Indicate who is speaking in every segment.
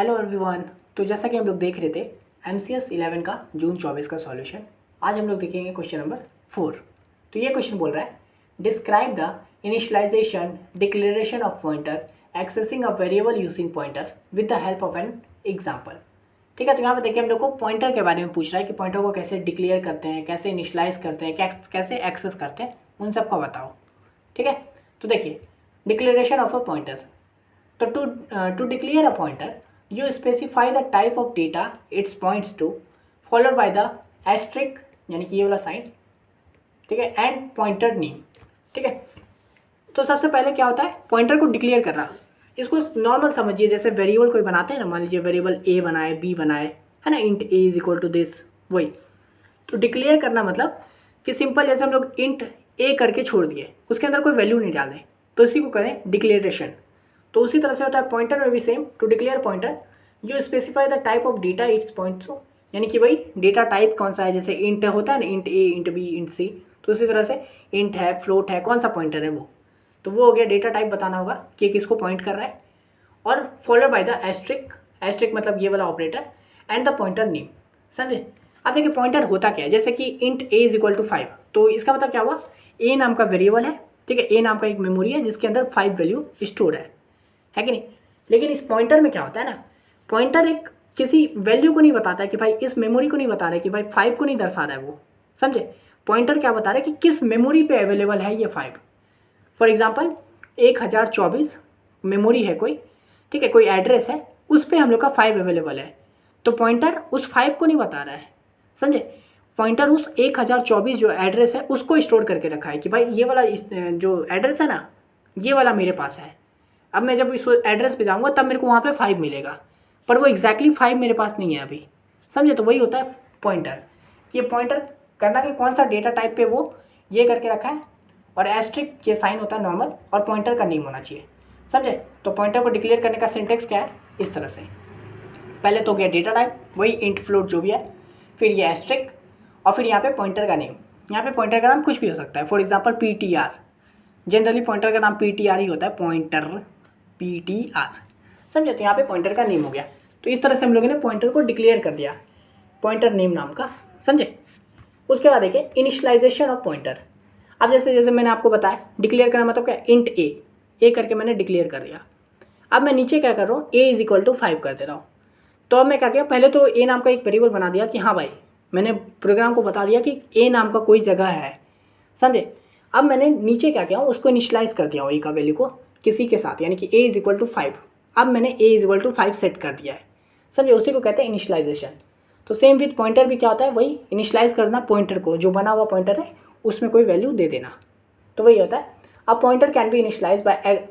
Speaker 1: Hello everyone. तो जैसा कि हम लोग देख रहे थे MCS 11 का जून 24 का सॉल्यूशन, आज हम लोग देखेंगे क्वेश्चन नंबर 4। तो ये क्वेश्चन बोल रहा है describe the initialisation declaration of pointer accessing a variable using pointer with the help of an example. ठीक है, तो यहाँ पे देखिए हम लोग को पॉइंटर के बारे में पूछ रहा है कि पॉइंटर को कैसे डिक्लेयर करते हैं, कैसे इनिशियलाइज करते हैं, कैसे एक्सेस करते हैं, उन सबका बताओ। ठीक है, तो देखिए डिक्लेरेशन ऑफ अ पॉइंटर। तो to declare a pointer you specify the type of data it points to followed by the asterisk यानी कि ये वाला साइन, ठीक है, एंड पॉइंटर नेम। ठीक है, तो सबसे पहले क्या होता है पॉइंटर को डिक्लेयर करना। इसको नॉर्मल समझिए, जैसे वेरिएबल कोई बनाते हैं ना, मान लीजिए वेरिएबल ए बनाए, बी बनाए, है ना, int a is equal to this, वही। तो डिक्लेयर करना मतलब कि सिंपल जैसे हम लोग इंट ए करके छोड़ दिए, उसके अंदर कोई वैल्यू नहीं डालें, तो इसी को करें डिक्लेरेशन। तो उसी तरह से होता है पॉइंटर में भी same. To declare pointer you specify the type of data its point to, यानी कि भाई डेटा टाइप कौन सा है, जैसे इंट होता है ना, इंट ए, इंट बी, इंट सी, तो उसी तरह से इंट है, फ्लोट है, कौन सा पॉइंटर है वो, तो वो हो गया डेटा टाइप बताना होगा कि किसको पॉइंट कर रहा है। और followed by the asterisk, asterisk मतलब ये वाला operator, and the pointer name. समझे। अब देखिए पॉइंटर होता क्या है, जैसे कि int a is equal to 5, तो इसका मतलब क्या हुआ, ए नाम का वेरिएबल है, ठीक है, ए नाम का एक मेमोरी है जिसके अंदर 5 वैल्यू स्टोर है कि नहीं। लेकिन इस पॉइंटर में क्या होता है ना, पॉइंटर एक किसी वैल्यू को नहीं बताता है कि भाई इस मेमोरी को नहीं बता रहा है कि भाई 5 को नहीं दर्शा रहा है वो, समझे। पॉइंटर क्या बता रहा है कि किस मेमोरी पे अवेलेबल है ये 5। फॉर एग्जांपल 1024 मेमोरी है कोई, ठीक है, कोई एड्रेस है, उस पर हम लोग का 5 अवेलेबल है, तो पॉइंटर उस 5 को नहीं बता रहा है, समझे। पॉइंटर उस 1024 जो एड्रेस है उसको स्टोर करके रखा है कि भाई ये वाला जो एड्रेस है ना, ये वाला मेरे पास है। अब मैं जब इस एड्रेस पे जाऊंगा तब मेरे को वहाँ पे 5 मिलेगा, पर वो एग्जैक्टली 5 मेरे पास नहीं है अभी, समझे। तो वही होता है पॉइंटर। ये पॉइंटर करना कि कौन सा डेटा टाइप पे वो ये करके रखा है, और एस्ट्रिक ये साइन होता है नॉर्मल, और पॉइंटर का नेम होना चाहिए, समझे। तो पॉइंटर को डिक्लेयर करने का सिंटेक्स क्या है, इस तरह से। पहले तो गया डेटा टाइप, वही इंट फ्लोट जो भी है, फिर ये एस्ट्रिक, और फिर यहाँ पे पॉइंटर का नेम। यहाँ पे पॉइंटर का नाम कुछ भी हो सकता है, for example PTR, generally pointer का नाम PTR ही होता है, पॉइंटर PTR, समझे। तो यहाँ पे पॉइंटर का नेम हो गया। तो इस तरह से हम लोगों ने पॉइंटर को डिक्लेयर कर दिया पॉइंटर नेम नाम का, समझे। उसके बाद देखिए इनिशियलाइजेशन ऑफ पॉइंटर। अब जैसे जैसे मैंने आपको बताया डिक्लेयर करना मतलब क्या, इंट ए करके मैंने डिक्लेयर कर दिया। अब मैं नीचे क्या कर रहा हूँ, ए इज इक्वल टू 5 कर दे रहा हूँ। तो अब मैं क्या किया, पहले तो ए नाम का एक वेरिएबल बना दिया कि हाँ भाई, मैंने प्रोग्राम को बता दिया कि ए नाम का कोई जगह है, समझे। अब मैंने नीचे क्या किया, उसको इनिशियलाइज कर दिया ए का वैल्यू को किसी के साथ, यानी कि ए इज इक्वल टू 5। अब मैंने ए इज इक्वल टू 5 सेट कर दिया है, समझे। उसी को कहते हैं इनिशियलाइजेशन। तो सेम विथ पॉइंटर भी क्या होता है, वही इनिशियलाइज करना पॉइंटर को, जो बना हुआ पॉइंटर है उसमें कोई वैल्यू दे देना, तो वही होता है। अब pointer can be initialise by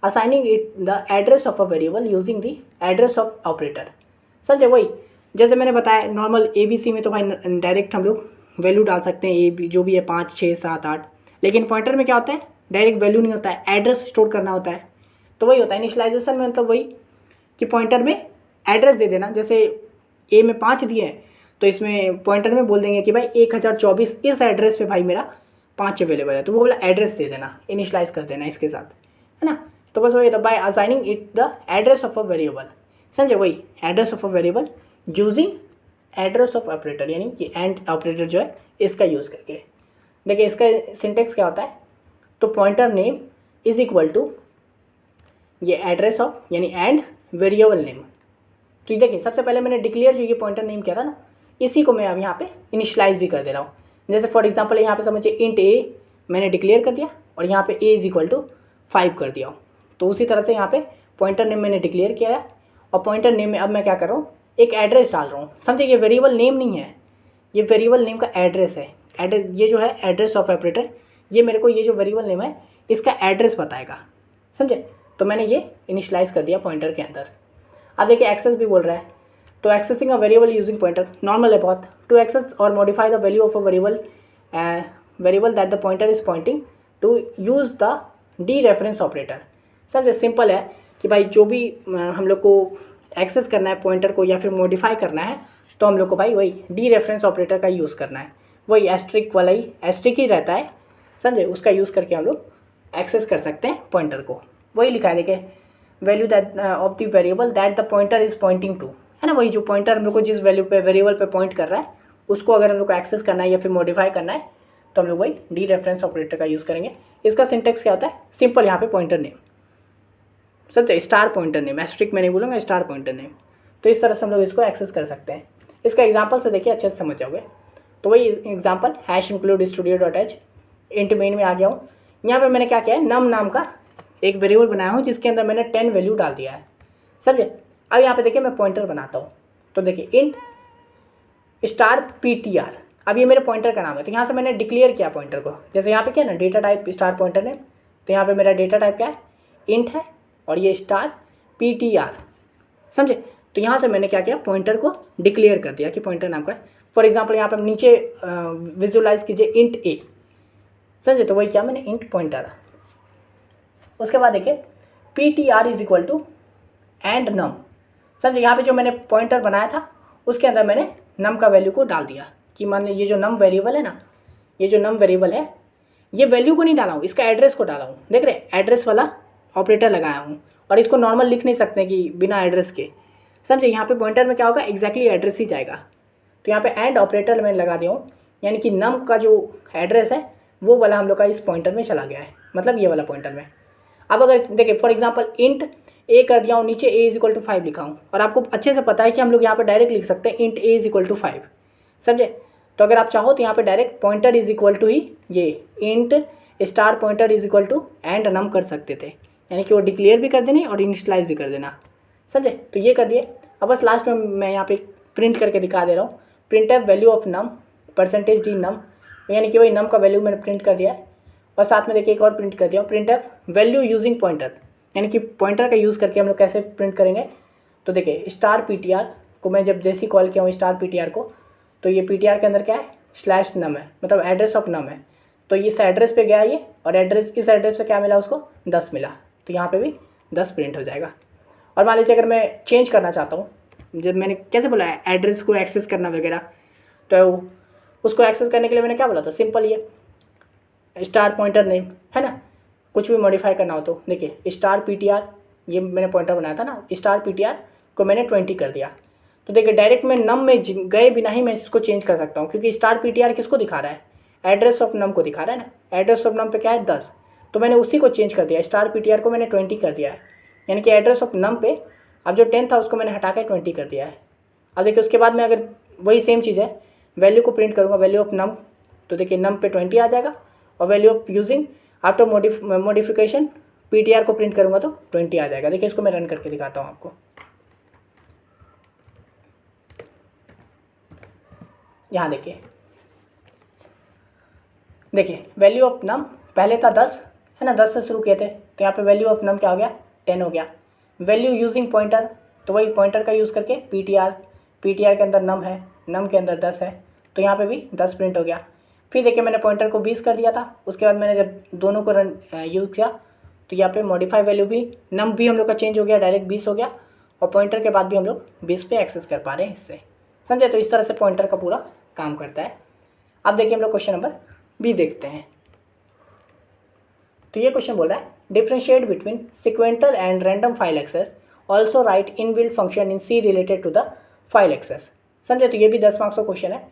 Speaker 1: assigning it the address of a variable using the address of operator, समझे। वही जैसे मैंने बताया नॉर्मल ABC में तो भाई डायरेक्ट हम लोग वैल्यू डाल सकते हैं, ए बी जो भी है 5 6 7 8, लेकिन पॉइंटर में क्या होता है, डायरेक्ट वैल्यू नहीं होता है, एड्रेस स्टोर करना होता है। तो वही होता है इनिशियलाइजेशन में, मतलब वही कि पॉइंटर में एड्रेस दे देना। जैसे ए में 5 दिए हैं, तो इसमें पॉइंटर में बोल देंगे कि भाई 1024 इस एड्रेस पे भाई मेरा 5 अवेलेबल है, तो वो वाला एड्रेस दे देना, इनिशियलाइज कर देना इसके साथ, है ना। तो बस वही, by assigning it the address of a variable, समझे। वही address of a variable using address of operator, यानी कि एंड ऑपरेटर जो है इसका यूज़ करके। देखिए इसका सिंटेक्स क्या होता है, तो pointer name is equal to ये एड्रेस ऑफ, यानी एंड वेरिएबल नेम। तो देखिए सबसे पहले मैंने डिक्लेयर जो ये पॉइंटर नेम किया था ना, इसी को मैं अब यहाँ पे इनिशियलाइज भी कर दे रहा हूँ। जैसे फॉर एग्जांपल यहाँ पे समझिए इंट ए मैंने डिक्लेयर कर दिया, और यहाँ पे ए इज इक्वल टू 5 कर दिया हूँ। तो उसी तरह से यहाँ पे पॉइंटर नेम मैंने डिक्लेयर किया है, और पॉइंटर नेम में अब मैं क्या कर रहा हूँ, एक एड्रेस डाल रहा हूँ, समझे। ये वेरिएबल नेम नहीं है, ये वेरिएबल नेम का एड्रेस है। एड्रेस ये जो है एड्रेस ऑफ ऑपरेटर, ये मेरे को ये जो वेरिएबल नेम है इसका एड्रेस बताएगा, समझे। तो मैंने ये इनिशियलाइज कर दिया पॉइंटर के अंदर। अब देखिए एक्सेस भी बोल रहा है, तो accessing a variable using pointer normal है बहुत। टू एक्सेस और modify the value of a variable that the pointer is pointing to use the dereference operator. समझे, सिंपल है कि भाई जो भी हम लोग को एक्सेस करना है पॉइंटर को या फिर मॉडिफाई करना है, तो हम लोग को भाई वही डी रेफरेंस ऑपरेटर का यूज़ करना है। वही एस्ट्रिक वाला ही, एस्ट्रिक ही रहता है, समझे। उसका यूज़ करके हम लोग एक्सेस कर सकते हैं पॉइंटर को। वही लिखा है देखिए, value that of the variable that the pointer is pointing to, है ना, वही जो पॉइंटर हम लोग को जिस वैल्यू पे वेरिएबल पे पॉइंट कर रहा है उसको अगर हम लोग को एक्सेस करना है या फिर मॉडिफाई करना है तो हम लोग वही डी रेफरेंस ऑपरेटर का यूज़ करेंगे। इसका सिंटेक्स क्या होता है, सिंपल, यहाँ पे पॉइंटर नेम, समझे, स्टार पॉइंटर नेम, एस्ट्रिक में नहीं बोलूँगा, स्टार पॉइंटर नेम। तो इस तरह से हम लोग इसको एक्सेस कर सकते हैं। इसका एग्जाम्पल से देखिए अच्छे से समझ जाओगे। तो वही example hash include studio h int main में आ गया हूँ। यहाँ पे मैंने क्या किया है, नम नाम का एक वेरिएबल बनाया हूँ जिसके अंदर मैंने 10 वैल्यू डाल दिया है, समझे। अब यहाँ पे देखिए मैं पॉइंटर बनाता हूँ, तो देखिए इंट स्टार PTR, अब ये मेरे पॉइंटर का नाम है। तो यहाँ से मैंने डिक्लेयर किया पॉइंटर को, जैसे यहाँ पे क्या है ना, data type star pointer name, तो यहाँ पे मेरा डेटा टाइप क्या है, इंट है, और ये स्टार PTR, समझे। तो यहाँ से मैंने क्या किया, पॉइंटर को डिक्लेयर कर दिया कि पॉइंटर नाम का है। फॉर एग्जाम्पल यहाँ पर नीचे विजुअलाइज कीजिए इंट A, समझे, तो वही क्या मैंने इंट पॉइंटर। उसके बाद देखिए PTR is equal to and num, समझे। यहाँ पे जो मैंने पॉइंटर बनाया था उसके अंदर मैंने नम का वैल्यू को डाल दिया कि मान लीजिए ये जो नम वेरिएबल है ना, ये जो नम वेरिएबल है, ये वैल्यू को नहीं डाला हूँ, इसका एड्रेस को डाला हूँ। देख रहे, एड्रेस वाला ऑपरेटर लगाया हूँ, और इसको नॉर्मल लिख नहीं सकते कि बिना एड्रेस के, समझे। यहाँ पे पॉइंटर में क्या होगा, एग्जैक्टली एड्रेस ही जाएगा। तो यहाँ पे एंड ऑपरेटर मैंने लगा दिया हूँ, यानी कि नम का जो एड्रेस है वो वाला हम लोग का इस पॉइंटर में चला गया है, मतलब ये वाला पॉइंटर में। अब अगर देखिए फॉर एग्जांपल इंट A कर दिया हूँ, नीचे A इज इक्वल टू 5 लिखा हूँ, और आपको अच्छे से पता है कि हम लोग यहाँ पे डायरेक्ट लिख सकते हैं int A is equal to 5, समझे। तो अगर आप चाहो तो यहाँ पे direct pointer is equal to ही ये int star pointer is equal to and num कर सकते थे, यानी कि वो डिक्लेयर भी कर देने और इनिशियलाइज भी कर देना, समझे। तो ये कर दिए। अब बस लास्ट में मैं यहाँ पे प्रिंट करके दिखा दे रहा हूँ, print F value of num percentage D num, यानी कि वही नम का वैल्यू मैंने प्रिंट कर दिया है। और साथ में देखिए एक और प्रिंट कर दिया हूँ, print F value using pointer, यानी कि पॉइंटर का यूज़ करके हम लोग कैसे प्रिंट करेंगे। तो देखिए स्टार PTR को मैं जब जैसे ही कॉल किया हूँ स्टार PTR को, तो ये PTR के अंदर क्या है, स्लैश नम है, मतलब एड्रेस ऑफ नम है। तो इस एड्रेस पे गया ये, और एड्रेस इस एड्रेस से क्या मिला उसको, 10 मिला, तो यहाँ पे भी 10 प्रिंट हो जाएगा। और मान लीजिए अगर मैं चेंज करना चाहता हूँ, जब मैंने कैसे बोला है एड्रेस को एक्सेस करना वगैरह, तो उसको एक्सेस करने के लिए मैंने क्या बोला था, सिंपल ये स्टार पॉइंटर नेम, है ना। कुछ भी मॉडिफाई करना हो तो देखिए स्टार PTR, ये मैंने पॉइंटर बनाया था ना, स्टार PTR को मैंने 20 कर दिया। तो देखिए डायरेक्ट मैं नम में गए बिना ही मैं इसको चेंज कर सकता हूँ, क्योंकि स्टार PTR किसको दिखा रहा है, एड्रेस ऑफ नम को दिखा रहा है ना। एड्रेस ऑफ नम पे क्या है 10, तो मैंने उसी को चेंज कर दिया, स्टार PTR को मैंने 20 कर दिया है, यानी कि एड्रेस ऑफ नम पे अब जो 10 था उसको मैंने हटा के 20 कर दिया है। अब देखिए उसके बाद में अगर वही सेम चीज़ है, वैल्यू को प्रिंट करूँगा, वैल्यू ऑफ नम, तो देखिए नम पे 20 आ जाएगा, और value of using after modification PTR को प्रिंट करूँगा तो 20 आ जाएगा। देखिए इसको मैं रन करके दिखाता हूँ आपको। यहाँ देखिए वैल्यू ऑफ नम पहले था 10, है ना, 10 से शुरू किए थे, तो यहाँ पे वैल्यू ऑफ नम क्या हो गया, 10 हो गया। वैल्यू यूजिंग पॉइंटर, तो वही पॉइंटर का यूज़ करके PTR के अंदर नम है, नम के अंदर 10 है, तो यहाँ पे भी 10 प्रिंट हो गया। फिर देखिए मैंने पॉइंटर को 20 कर दिया था, उसके बाद मैंने जब दोनों को रन यूज़ किया तो यहाँ पे मॉडिफाई वैल्यू भी, नम भी हम लोग का चेंज हो गया, डायरेक्ट 20 हो गया, और पॉइंटर के बाद भी हम लोग 20 पे एक्सेस कर पा रहे हैं इससे, समझे। तो इस तरह से पॉइंटर का पूरा काम करता है। अब देखिए हम लोग क्वेश्चन नंबर B देखते हैं। तो ये क्वेश्चन बोल रहा है differentiate between sequential and random file access, also write inbuilt function in C related to the file access, समझे। तो ये भी 10 मार्क्स का क्वेश्चन है।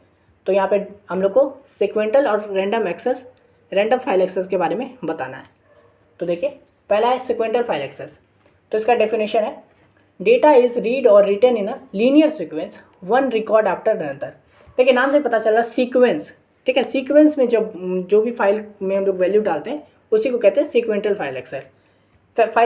Speaker 1: तो यहाँ पे हम लोग को सिक्वेंटल और रैंडम फाइल एक्सेस के बारे में बताना है। तो देखिए पहला है सिक्वेंटल फाइल एक्सेस। तो इसका डेफिनेशन है डेटा इज रीड और written in a linear sequence, one record after another. देखिए नाम से पता चला सीक्वेंस, ठीक है। सीक्वेंस में जब जो भी फाइल में हम लोग वैल्यू डालते हैं उसी को कहते हैं सीक्वेंटल फाइल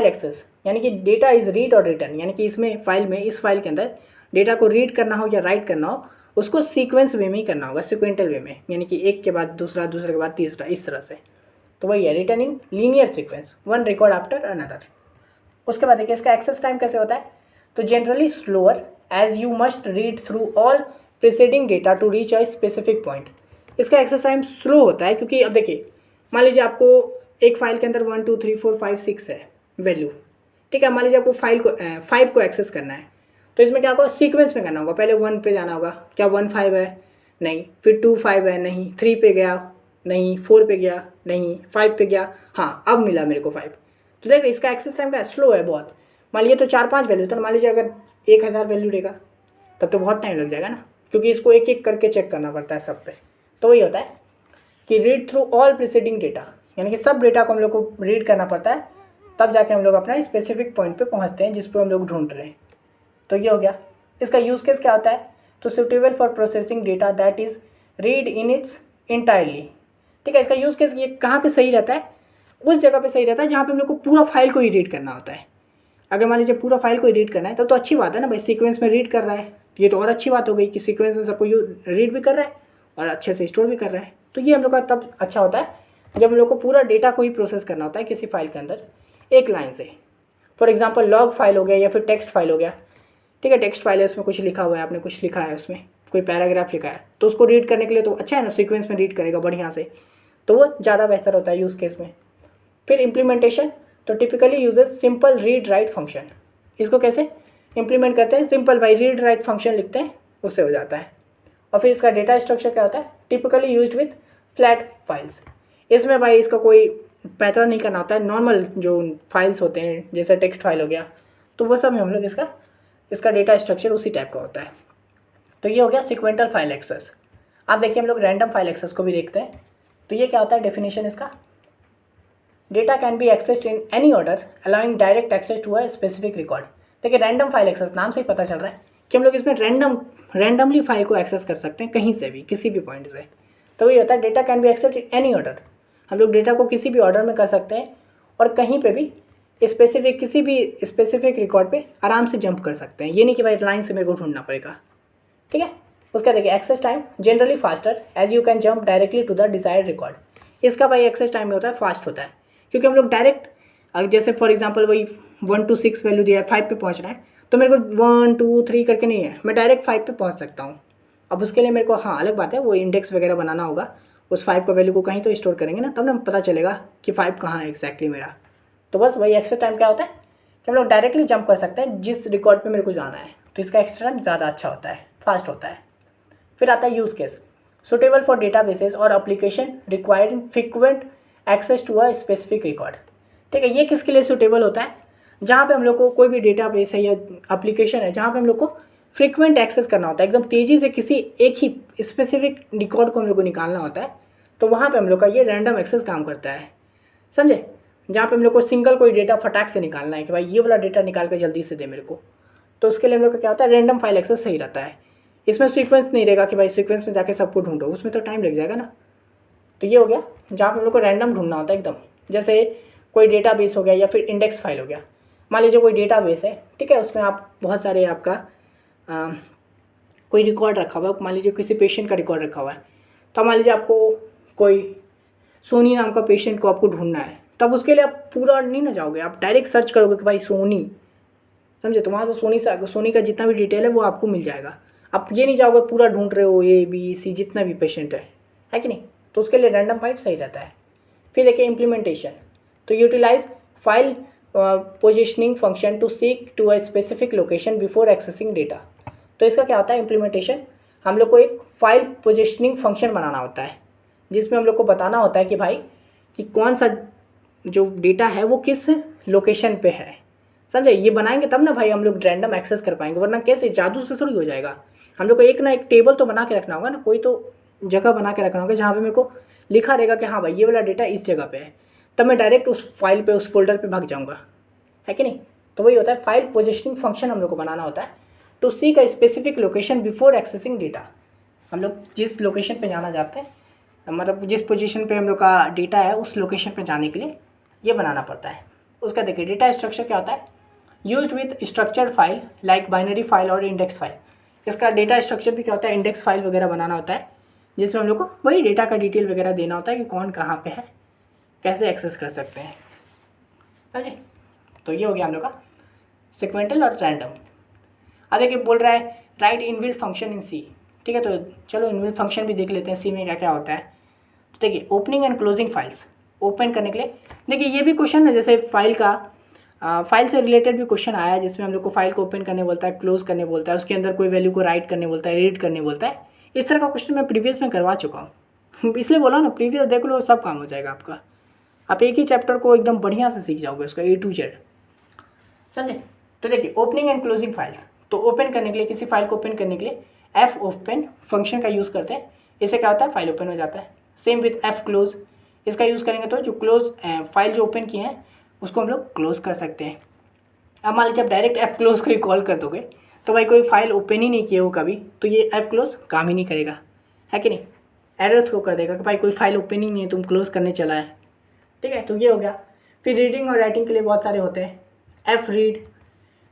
Speaker 1: एक्सेस, यानी कि डेटा इज रीड और रिटन, यानी कि इसमें फाइल में, इस फाइल के अंदर डेटा को रीड करना हो या राइट करना हो उसको सीक्वेंस वे में ही करना होगा, सिक्वेंटल वे में, यानी कि एक के बाद दूसरा, दूसरे के बाद तीसरा, इस तरह से। तो वही है written in linear sequence, one record after another. उसके बाद देखिए इसका एक्सेस टाइम कैसे होता है। तो generally slower as you must read through all preceding data to reach a specific point. इसका एक्सेस टाइम स्लो होता है क्योंकि अब देखिए मान लीजिए आपको एक फाइल के अंदर 1 2 3 4 5 6 है वैल्यू, ठीक है। मान लीजिए आपको 5 को एक्सेस करना है, तो इसमें क्या होगा, सीक्वेंस में करना होगा। पहले 1 पे जाना होगा, क्या 1 5 है, नहीं, फिर 2 5 है, नहीं, 3 पे गया, नहीं, 4 पे गया, नहीं, 5 पे गया, हाँ अब मिला मेरे को 5। तो देखिए इसका एक्सेस टाइम क्या है, स्लो है बहुत। मान लीजिए तो 4-5 वैल्यू, तो मान लीजिए अगर 1000 वैल्यू देगा तब तो बहुत टाइम लग जाएगा ना, क्योंकि इसको एक एक करके चेक करना पड़ता है सब पे। तो वही होता है कि read through all preceding data, यानी कि सब डेटा को हम लोग को रीड करना पड़ता है, तब जाके हम लोग अपना स्पेसिफिक पॉइंट पे पहुंचते हैं जिस पे हम लोग ढूंढ रहे हैं। तो ये हो गया। इसका यूज़ केस क्या होता है, तो suitable for processing data that is read in its entirely. ठीक है, इसका यूज़ केस ये कहाँ पे सही रहता है, उस जगह पे सही रहता है जहाँ पे हम लोग को पूरा फाइल को ही रीड करना होता है। अगर मान लीजिए पूरा फाइल को ही रीड करना है तब तो अच्छी बात है ना भाई, सीक्वेंस में रीड कर रहा है, ये तो और अच्छी बात हो गई कि सीक्वेंस में सबको रीड भी कर रहा है और अच्छे से स्टोर भी कर रहा है। तो ये हम लोग का तब अच्छा होता है जब हम लोग को पूरा डेटा को ही प्रोसेस करना होता है किसी फाइल के अंदर एक लाइन से। फॉर एग्जांपल लॉग फाइल हो गया या फिर टेक्स्ट फाइल हो गया। ठीक है, टेक्स्ट फाइल है, उसमें कुछ लिखा हुआ है, आपने कुछ लिखा है, उसमें कोई पैराग्राफ लिखा है, तो उसको रीड करने के लिए तो अच्छा है ना, सीक्वेंस में रीड करेगा बढ़िया से, तो वो ज़्यादा बेहतर होता है यूज़ केस में। फिर इम्प्लीमेंटेशन, तो typically uses simple read write function. इसको कैसे इम्प्लीमेंट करते हैं, सिंपल भाई रीड राइट फंक्शन लिखते हैं, उससे हो जाता है। और फिर इसका डेटा स्ट्रक्चर क्या होता है, typically used with flat files. इसमें भाई इसका कोई पैटर्न नहीं करना होता है, नॉर्मल जो फाइल्स होते हैं जैसे टेक्स्ट फाइल हो गया, तो वो सब में हम लोग इसका डेटा स्ट्रक्चर उसी टाइप का होता है। तो ये हो गया सिक्वेंटल फाइल एक्सेस। अब देखिए हम लोग रैंडम फाइल एक्सेस को भी देखते हैं। तो ये क्या होता है, डेफिनेशन इसका, data can be accessed in any order allowing direct access to a specific record. देखिए रैंडम फाइल एक्सेस नाम से ही पता चल रहा है कि हम लोग इसमें रैंडमली फाइल को एक्सेस कर सकते हैं कहीं से भी, किसी भी पॉइंट से। तो ये होता है data can be accessed in any order, हम लोग डेटा को किसी भी ऑर्डर में कर सकते हैं और कहीं पे भी किसी भी स्पेसिफिक रिकॉर्ड पे आराम से जंप कर सकते हैं। ये नहीं कि भाई लाइन से मेरे को ढूंढना पड़ेगा। ठीक है, उसका देखिए access time generally faster as you can jump directly to the desired record. इसका भाई एक्सेस टाइम में होता है फास्ट होता है, क्योंकि हम लोग डायरेक्ट जैसे फॉर एग्जांपल वही 1 to 6 वैल्यू दिया है, 5 पे पहुंचना है, तो मेरे को 1 2 3 करके नहीं है, मैं डायरेक्ट 5 पे पहुंच सकता हूँ। अब उसके लिए मेरे को हाँ अलग बात है, वो इंडेक्स वगैरह बनाना होगा, उस 5 का वैल्यू को कहीं तो स्टोर करेंगे ना, तब ना पता चलेगा कि 5 कहाँ है एग्जैक्टली मेरा। तो बस वही एक्सेस टाइम क्या होता है कि हम लोग डायरेक्टली जंप कर सकते हैं जिस रिकॉर्ड पे मेरे को जाना है, तो इसका एक्सेस टाइम ज़्यादा अच्छा होता है, फास्ट होता है। फिर आता है use case, suitable for databases और application requiring frequent access to a specific record. ठीक है, ये किसके लिए सुटेबल होता है, जहाँ पे हम लोग को कोई भी डेटाबेस है या एप्लीकेशन है जहाँ पे हम लोग को फ्रीक्वेंट एक्सेस करना होता है, एकदम तेज़ी से किसी एक ही स्पेसिफिक रिकॉर्ड को हम लोग को निकालना होता है, तो वहाँ पे हम लोग का ये रैंडम एक्सेस काम करता है। समझे, जहाँ पे हम लोग को सिंगल कोई डेटा फटाक से निकालना है कि भाई ये वाला डेटा निकाल के जल्दी से दे मेरे को, तो उसके लिए हम लोग का क्या होता है, रैंडम फाइल एक्सेस सही रहता है। इसमें सीक्वेंस नहीं रहेगा कि भाई सीक्वेंस में जाके सबको ढूंढो, उसमें तो टाइम लग जाएगा ना। तो ये हो गया जहाँ पे हम लोग को रैंडम ढूंढना होता है एकदम, जैसे कोई डेटाबेस हो गया या फिर इंडेक्स फाइल हो गया। मान लीजिए कोई डेटाबेस है, ठीक है, उसमें आप बहुत सारे आपका कोई रिकॉर्ड रखा हुआ है, मान लीजिए किसी पेशेंट का रिकॉर्ड रखा हुआ है, तो मान लीजिए आपको कोई सोनी नाम का पेशेंट को आपको ढूंढना है, तब उसके लिए आप पूरा नहीं ना जाओगे, आप डायरेक्ट सर्च करोगे कि भाई सोनी, समझे, तो वहाँ से सोनी का जितना भी डिटेल है वो आपको मिल जाएगा। आप ये नहीं जाओगे पूरा ढूंढ रहे हो ABC जितना भी पेशेंट है कि नहीं, तो उसके लिए रैंडम फाइल सही रहता है। फिर देखिए इम्प्लीमेंटेशन, तो utilise file positioning function to seek to a specific location before accessing data. तो इसका क्या होता है इम्प्लीमेंटेशन, हम लोग को एक फाइल पोजिशनिंग फंक्शन बनाना होता है जिसमें हम लोग को बताना होता है कि भाई कि कौन सा जो डेटा है वो किस लोकेशन पे है। समझे, ये बनाएंगे तब ना भाई हम लोग रैंडम एक्सेस कर पाएंगे, वरना कैसे, जादू से थोड़ी हो जाएगा। हम लोग को एक ना एक टेबल तो बना के रखना होगा ना, कोई तो जगह बना के रखना होगा जहाँ पे मेरे को लिखा रहेगा कि हाँ भाई ये वाला डेटा इस जगह पे है, तब मैं डायरेक्ट उस फाइल पे उस फोल्डर पे भाग जाऊँगा, है कि नहीं। तो वही होता है फाइल पोजिशनिंग फंक्शन हम लोग को बनाना होता है to seek a specific location before accessing data. हम लोग जिस लोकेशन पे जाना चाहते हैं, मतलब जिस पोजीशन पे हम लोग का डेटा है उस लोकेशन पे जाने के लिए ये बनाना पड़ता है। उसका देखिए डेटा स्ट्रक्चर क्या होता है, used with structured file like binary file और इंडेक्स फाइल। इसका डेटा स्ट्रक्चर भी क्या होता है, इंडेक्स फाइल वगैरह बनाना होता है जिसमें हम लोग को वही डेटा का डिटेल वगैरह देना होता है कि कौन कहाँ पे है, कैसे एक्सेस कर सकते हैं। समझे, तो ये हो गया हम लोग का सिक्वेंटल और रैंडम। अब देखिए बोल रहा है राइट इनबिल्ट फंक्शन इन सी। ठीक है, तो चलो इनबिल्ट फंक्शन भी देख लेते हैं सी में क्या क्या होता है। तो देखिए opening and closing files, open करने के लिए देखिए ये भी क्वेश्चन है, जैसे फाइल से रिलेटेड भी क्वेश्चन आया है जिसमें हम लोग को फाइल को ओपन करने बोलता है, क्लोज करने बोलता है, उसके अंदर कोई वैल्यू को राइट करने बोलता है, रीड करने बोलता है। इस तरह का क्वेश्चन मैं प्रीवियस में करवा चुका हूँ, इसलिए बोला ना प्रीवियस देख लो, सब काम हो जाएगा आपका। आप एक ही चैप्टर को एकदम बढ़िया से सीख जाओगे उसका A to Z। समझे, तो देखिए ओपनिंग एंड क्लोजिंग फाइल्स, तो ओपन करने के लिए, किसी फाइल को ओपन करने के लिए एफ ओपन फंक्शन का यूज़ करते हैं, इससे क्या होता है फाइल ओपन हो जाता है। सेम विथ एफ क्लोज, इसका यूज़ करेंगे तो जो क्लोज फाइल जो ओपन किए हैं उसको हम लोग क्लोज कर सकते हैं। अब मान लीजिए आप डायरेक्ट एफ क्लोज को ही कॉल कर दोगे तो भाई कोई फाइल ओपन ही नहीं किए हो कभी, तो ये एफ क्लोज काम ही नहीं करेगा, है कि नहीं, एरर थ्रो कर देगा कि भाई कोई फाइल ओपन ही नहीं है, तुम क्लोज करने चला है। ठीक है, तो ये हो गया। फिर रीडिंग और राइटिंग के लिए बहुत सारे होते हैं, एफ रीड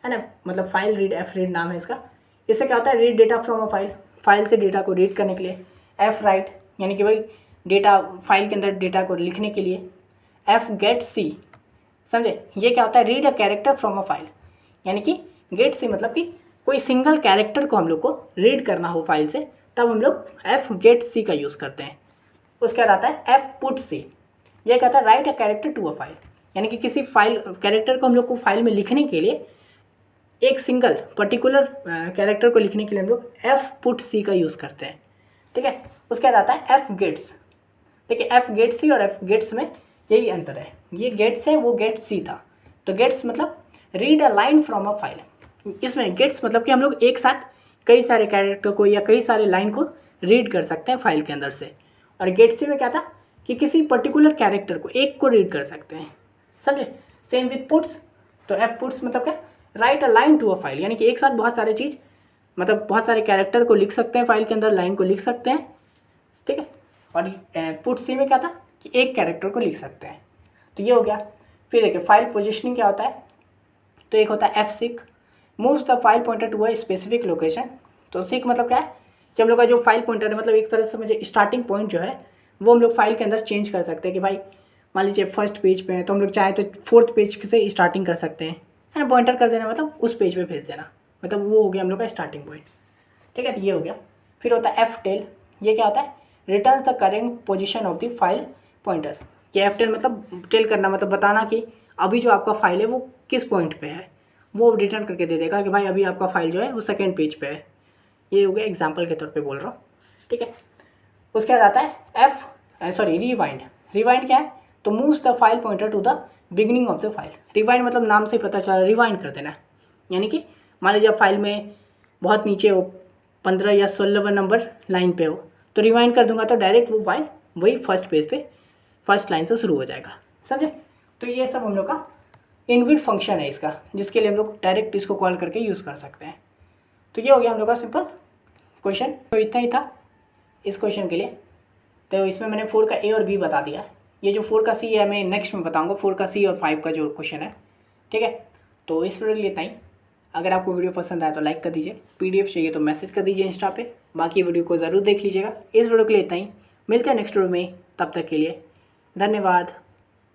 Speaker 1: है ना, मतलब फाइल रीड, एफ रीड नाम है इसका। इससे क्या होता है, read data from a file, file से डेटा को रीड करने के लिए। एफ राइट यानी कि भाई डेटा, फाइल के अंदर डेटा को लिखने के लिए। एफ गेट सी, समझे, ये क्या होता है, read a character from a file, यानी कि गेट सी मतलब कि कोई सिंगल कैरेक्टर को हम लोग को रीड करना हो फाइल से, तब हम लोग एफ गेट सी का यूज़ करते हैं। उसके बाद आता है एफ पुट सी, ये कहता है write a character to a file, यानी कि किसी फाइल कैरेक्टर को हम लोग को फाइल में लिखने के लिए, एक सिंगल पर्टिकुलर कैरेक्टर को लिखने के लिए हम लोग एफ पुट सी का यूज़ करते हैं। ठीक है, उसके बाद आता है एफ गेट्स। देखिए एफ गेट सी और एफ गेट्स में यही अंतर है, ये गेट्स है वो गेट सी था। तो गेट्स मतलब read a line from a file, इसमें गेट्स मतलब कि हम लोग एक साथ कई सारे कैरेक्टर को या कई सारे लाइन को रीड कर सकते हैं फाइल के अंदर से। और गेट सी में क्या था कि किसी पर्टिकुलर कैरेक्टर को, एक को रीड कर सकते हैं, समझे। सेम विथ पुट्स, तो एफ पुट्स मतलब क्या, write a line to a file, यानी कि एक साथ बहुत सारे चीज़, मतलब बहुत सारे कैरेक्टर को लिख सकते हैं फाइल के अंदर, लाइन को लिख सकते हैं। ठीक है, और पुट सी में क्या था कि एक कैरेक्टर को लिख सकते हैं। तो ये हो गया। फिर देखिए फाइल पोजिशनिंग क्या होता है, तो एक होता है f seek, moves the file pointer to a specific location. तो सीक मतलब क्या है कि हम लोग का जो फाइल पॉइंटर है, मतलब एक तरह से मुझे स्टार्टिंग पॉइंट जो है वो हम लोग फाइल के अंदर चेंज कर सकते हैं कि भाई मान लीजिए फर्स्ट पेज पे है तो हम लोग चाहें तो फोर्थ पेज से स्टार्टिंग कर सकते हैं, है ना, पॉइंटर कर देना मतलब उस पेज पे भेज देना, मतलब वो हो गया हम लोग का स्टार्टिंग पॉइंट। ठीक है, तो ये हो गया। फिर होता है एफ टेल, ये क्या होता है, returns the current position of the file pointer. ये एफ टेल मतलब टेल करना, मतलब बताना कि अभी जो आपका फाइल है वो किस पॉइंट पे है, वो रिटर्न करके दे देगा कि भाई अभी आपका फाइल जो है वो सेकेंड पेज पे है। ये हो गया, एग्जाम्पल के तौर पे बोल रहा हूँ। ठीक है, उसके बाद आता है रिवाइंड। रिवाइंड क्या है, तो moves the file pointer to the beginning of the file. Rewind मतलब नाम से पता चला, रिवाइंड कर देना, यानी कि मान लीजिए फाइल में बहुत नीचे हो, 15 या 16 नंबर लाइन पे हो, तो रिवाइंड कर दूंगा तो डायरेक्ट वो फाइल वही फर्स्ट पेज पे फर्स्ट लाइन से शुरू हो जाएगा, समझे। तो ये सब हम लोग का इनबिल्ट फंक्शन है इसका, जिसके लिए हम लोग डायरेक्ट इसको कॉल करके यूज़ कर सकते हैं। तो ये हो गया हम लोग का सिंपल क्वेश्चन। तो इतना ही था इस क्वेश्चन के लिए। तो इसमें मैंने 4 का ए और बी बता दिया। ये जो 4 का सी है मैं नेक्स्ट में बताऊंगा, 4 का सी और 5 का जो क्वेश्चन है। ठीक है, तो इस वीडियो के लिए इतना ही। अगर आपको वीडियो पसंद आया तो लाइक कर दीजिए, पीडीएफ चाहिए तो मैसेज कर दीजिए इंस्टा पे, बाकी वीडियो को ज़रूर देख लीजिएगा। इस वीडियो के लिए इतना ही, मिलते हैं नेक्स्ट वीडियो में, तब तक के लिए धन्यवाद।